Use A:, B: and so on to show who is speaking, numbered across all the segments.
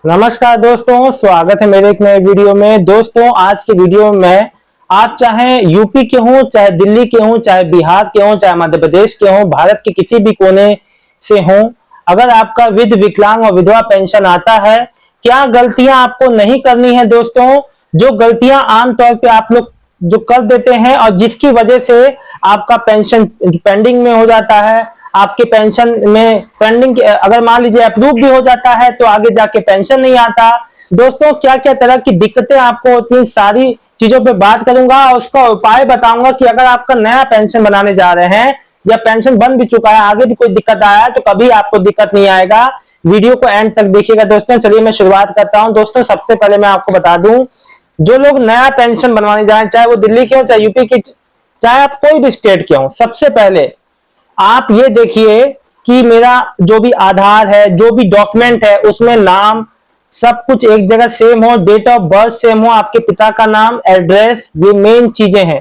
A: नमस्कार दोस्तों, स्वागत है मेरे एक नए वीडियो में। दोस्तों, आज के वीडियो में आप चाहे यूपी के हों, चाहे दिल्ली के हों, चाहे बिहार के हों, चाहे मध्य प्रदेश के हों, भारत के किसी भी कोने से हों, अगर आपका विकलांग और विधवा पेंशन आता है, क्या गलतियां आपको नहीं करनी है दोस्तों। जो गलतियां आमतौर पे आप लोग जो कर देते हैं और जिसकी वजह से आपका पेंशन पेंडिंग में हो जाता है, आपके पेंशन में पेंडिंग अगर मान लीजिए अप्रूव भी हो जाता है तो आगे जाके पेंशन नहीं आता। दोस्तों, क्या क्या तरह की दिक्कतें आपको होती हैं, सारी चीजों पे बात करूंगा और उसका उपाय बताऊंगा कि अगर आपका नया पेंशन बनाने जा रहे हैं या पेंशन बन भी चुका है, आगे भी कोई दिक्कत आया है तो कभी आपको दिक्कत नहीं आएगा। वीडियो को एंड तक देखिएगा दोस्तों। चलिए मैं शुरुआत करता हूं। दोस्तों, सबसे पहले मैं आपको बता दूं, जो लोग नया पेंशन बनवाने जाए, चाहे वो दिल्ली के हो, चाहे यूपी के, चाहे आप कोई भी स्टेट के हो, सबसे पहले आप ये देखिए कि मेरा जो भी आधार है, जो भी डॉक्यूमेंट है, उसमें नाम सब कुछ एक जगह सेम हो, डेट ऑफ बर्थ सेम हो, आपके पिता का नाम, एड्रेस, ये मेन चीजें हैं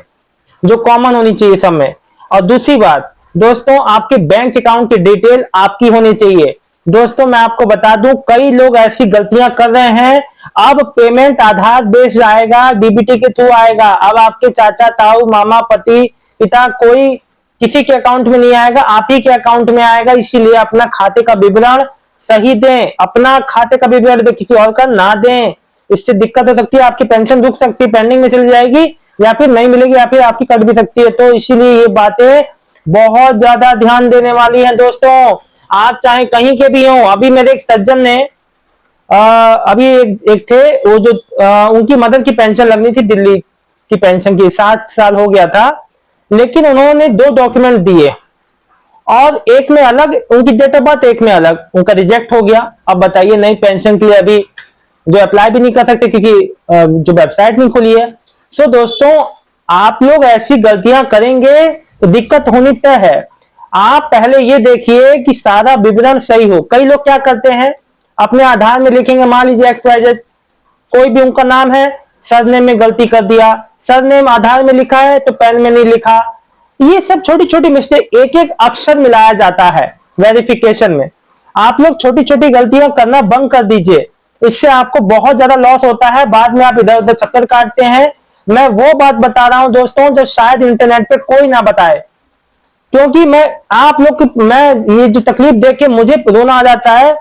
A: जो कॉमन होनी चाहिए सब में। और दूसरी बात दोस्तों, आपके बैंक अकाउंट की डिटेल आपकी होनी चाहिए। दोस्तों, मैं आपको बता दूं, कई लोग ऐसी गलतियां कर रहे हैं। अब पेमेंट आधार बेस्ड आएगा, डीबीटी के थ्रू आएगा। अब आपके चाचा, ताऊ, मामा, पति, पिता, कोई किसी के अकाउंट में नहीं आएगा, आप ही के अकाउंट में आएगा। इसीलिए अपना खाते का विवरण सही दें, अपना खाते का विवरण दें, किसी और का ना दें। इससे दिक्कत हो सकती है, आपकी पेंशन रुक सकती है, पेंडिंग में चली जाएगी, या फिर नहीं मिलेगी, या फिर आपकी कट भी सकती है। तो इसीलिए ये बातें बहुत ज्यादा ध्यान देने वाली हैं दोस्तों। आप चाहे कहीं के भी हो, अभी मेरे एक सज्जन ने अभी एक थे, वो जो उनकी मदर की पेंशन लगनी थी, दिल्ली की पेंशन की, 60 साल हो गया था, लेकिन उन्होंने दो डॉक्यूमेंट दिए और एक में अलग उनकी डेट ऑफ बर्थ, एक में अलग, उनका रिजेक्ट हो गया। अब बताइए, नई पेंशन के लिए अभी जो अप्लाई भी नहीं कर सकते क्योंकि जो वेबसाइट नहीं खुली है। सो दोस्तों, आप लोग ऐसी गलतियां करेंगे तो दिक्कत होनी तय है। आप पहले ये देखिए कि सारा विवरण सही हो। कई लोग क्या करते हैं, अपने आधार में लिखेंगे, मान लीजिए XYZ, कोई भी उनका नाम है, सरनेम में गलती कर दिया, सरनेम आधार में लिखा है तो पैन में नहीं लिखा। ये सब छोटी छोटी मिस्टेक, एक एक अक्षर मिलाया जाता है वेरिफिकेशन में। आप लोग छोटी छोटी गलतियां करना बंद कर दीजिए, इससे आपको बहुत ज्यादा लॉस होता है। बाद में आप इधर उधर चक्कर काटते हैं। मैं वो बात बता रहा हूं दोस्तों जो शायद इंटरनेट पे कोई ना बताए, क्योंकि मैं आप लोग की मैं ये जो तकलीफ देख के मुझे रोना आ जाता है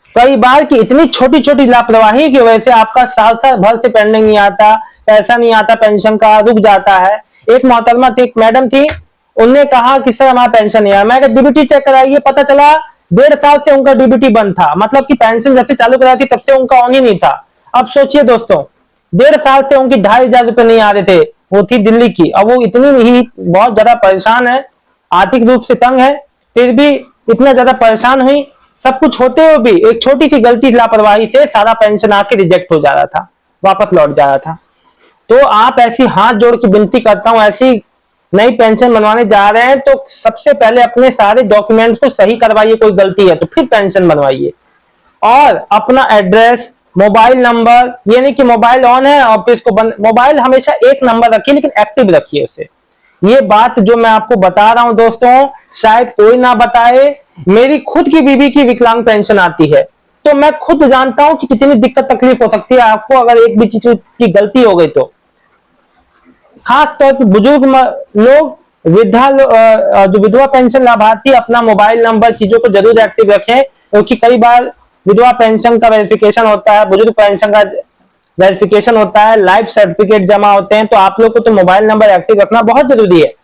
A: कई बार कि इतनी छोटी छोटी लापरवाही की वजह से आपका साल साल भर से पेंडिंग नहीं आता, पैसा नहीं आता, पेंशन का रुक जाता है। एक मोहतरमा थी, एक मैडम थी, उनने कहा कि सर हमारा पेंशन नहीं आया। मैं डीबीटी चेक कराइए, पता चला 1.5 साल से उनका डीबीटी बंद था, मतलब कि पेंशन जब से चालू कराई थी तब से उनका ऑन ही नहीं था। अब सोचिए दोस्तों, 1.5 साल से उनकी 2,500 रुपए नहीं आ रहे थे। वो थी दिल्ली की, अब वो इतनी ही बहुत ज्यादा परेशान है, आर्थिक रूप से तंग है, फिर भी इतना ज्यादा परेशान हुई। सब कुछ होते हुए भी एक छोटी सी गलती, लापरवाही से सारा पेंशन आके रिजेक्ट हो जा रहा था, वापस लौट जा रहा था। तो आप ऐसी हाथ जोड़ के विनती करता हूं, ऐसी नई पेंशन बनवाने जा रहे हैं तो सबसे पहले अपने सारे डॉक्यूमेंट्स को सही करवाइए। कोई गलती है तो फिर पेंशन बनवाइए। और अपना एड्रेस, मोबाइल नंबर, ये नहीं कि मोबाइल ऑन है और फिर इसको बंद, मोबाइल हमेशा एक नंबर रखिए लेकिन एक्टिव रखिए उसे। ये बात जो मैं आपको बता रहा हूं दोस्तों, शायद कोई ना बताए। मेरी खुद की बीवी की विकलांग पेंशन आती है तो मैं खुद जानता हूं कि कितनी दिक्कत तकलीफ हो सकती है आपको अगर एक भी चीज की गलती हो गई तो। खास तौर पर बुजुर्ग लोग, जो विधवा पेंशन लाभार्थी, अपना मोबाइल नंबर, चीजों को जरूर एक्टिव रखें, क्योंकि कई बार विधवा पेंशन का वेरिफिकेशन होता है, बुजुर्ग पेंशन का वेरिफिकेशन होता है, लाइफ सर्टिफिकेट जमा होते हैं, तो आप लोग को तो मोबाइल नंबर एक्टिव रखना बहुत जरूरी है।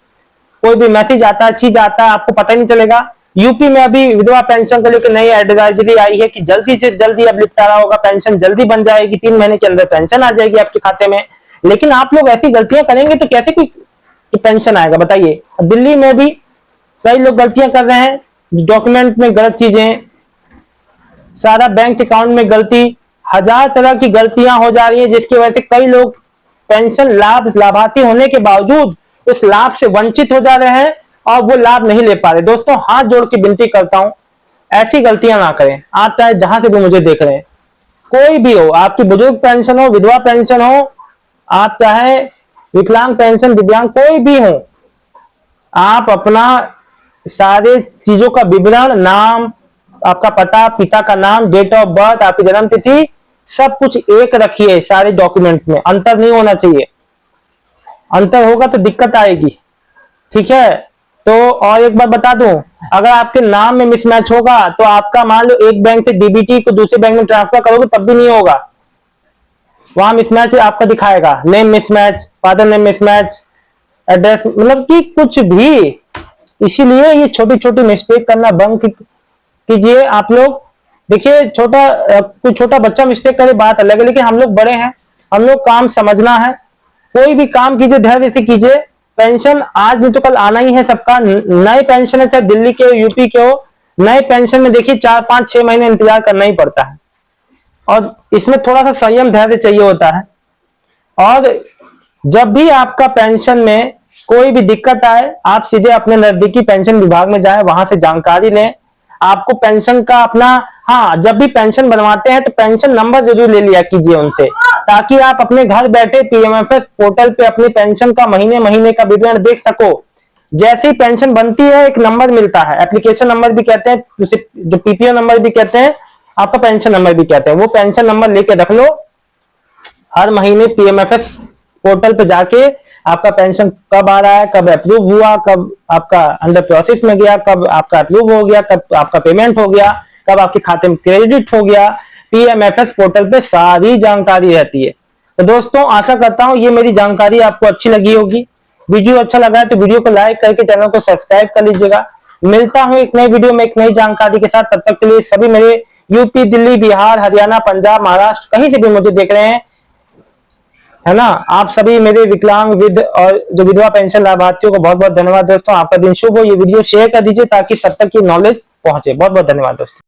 A: कोई भी मैसेज आता है, चीज आता है, आपको पता ही नहीं चलेगा। यूपी में अभी विधवा पेंशन को लेकर नई एडवाइजरी आई है कि जल्दी से जल्दी अब निपटारा होगा, पेंशन जल्दी बन जाएगी, 3 महीने के अंदर पेंशन आ जाएगी आपके खाते में। लेकिन आप लोग ऐसी गलतियां करेंगे तो कैसे कोई पेंशन आएगा बताइए। दिल्ली में भी कई लोग गलतियां कर रहे हैं, डॉक्यूमेंट में गलत चीजें, सारा बैंक अकाउंट में गलती, हजार तरह की गलतियां हो जा रही है, जिसकी वजह से कई लोग पेंशन लाभार्थी होने के बावजूद उस लाभ से वंचित हो जा रहे हैं और वो लाभ नहीं ले पा रहे। दोस्तों, हाथ जोड़ के विनती करता हूं, ऐसी गलतियां ना करें। आप चाहे जहां से भी मुझे देख रहे हैं, कोई भी हो, आपकी बुजुर्ग पेंशन हो, विधवा पेंशन हो, आप चाहे विकलांग पेंशन, दिव्यांग, कोई भी हो, आप अपना सारे चीजों का विवरण, नाम, आपका पता, पिता का नाम, डेट ऑफ बर्थ, आपकी जन्म तिथि, सब कुछ एक रखिए सारे डॉक्यूमेंट्स में, अंतर नहीं होना चाहिए। अंतर होगा तो दिक्कत आएगी, ठीक है। तो और एक बात बता दूं, अगर आपके नाम में मिसमैच होगा तो आपका मान लो एक बैंक से डीबीटी को दूसरे बैंक में ट्रांसफर करोगे तब भी नहीं होगा, वहां मिसमैच आपका दिखाएगा, name mismatch, father name mismatch, address, मतलब कि कुछ भी। इसीलिए ये छोटी छोटी मिस्टेक करना बंद कीजिए आप लोग। देखिए कोई छोटा बच्चा मिस्टेक करे बात अलग है, लेकिन हम लोग बड़े हैं, हम लोग काम समझना है। कोई भी काम कीजिए धैर्य से कीजिए। पेंशन आज नहीं तो कल आना ही है सबका। नए पेंशन है, चाहे दिल्ली के हो यूपी के हो, नए पेंशन में देखिए 4 5 6 महीने इंतजार करना ही पड़ता है, और इसमें थोड़ा सा संयम धैर्य चाहिए होता है। और जब भी आपका पेंशन में कोई भी दिक्कत आए, आप सीधे अपने नजदीकी पेंशन विभाग में जाएं, वहां से जानकारी लें। आपको पेंशन का अपना, हाँ, जब भी पेंशन बनवाते हैं तो पेंशन नंबर जरूर ले लिया कीजिए उनसे, ताकि आप अपने घर बैठे पीएमएफएस पोर्टल पे अपनी पेंशन का महीने महीने का विवरण देख सको। जैसे ही पेंशन बनती है एक नंबर मिलता है, एप्लीकेशन नंबर भी कहते हैं, जो पीपीओ नंबर भी कहते हैं, आपका पेंशन नंबर भी कहते हैं। वो पेंशन नंबर लेके रख लो, हर महीने पीएमएफएस पोर्टल पे जाके आपका पेंशन कब आ रहा है, कब अप्रूव हुआ, कब आपका अंडर प्रोसेस में गया, कब आपका अप्रूव हो गया, कब आपका पेमेंट हो गया, कब आपके खाते में क्रेडिट हो गया, पीएमएफएस पोर्टल पे सारी जानकारी रहती है। तो दोस्तों आशा करता हूं ये मेरी जानकारी आपको अच्छी लगी होगी। वीडियो अच्छा लगा है तो वीडियो को लाइक करके चैनल को सब्सक्राइब कर लीजिएगा। मिलता हूं एक नई वीडियो में एक नई जानकारी के साथ। तब तक के लिए सभी मेरे यूपी, दिल्ली, बिहार, हरियाणा, पंजाब, महाराष्ट्र कहीं से भी मुझे देख रहे हैं, है ना, आप सभी मेरे विकलांग, विध और जो विधवा पेंशन लाभार्थियों को बहुत बहुत धन्यवाद दोस्तों। आपका दिन शुभ हो। ये वीडियो शेयर कर दीजिए ताकि सब तक की नॉलेज पहुंचे। बहुत बहुत धन्यवाद दोस्तों।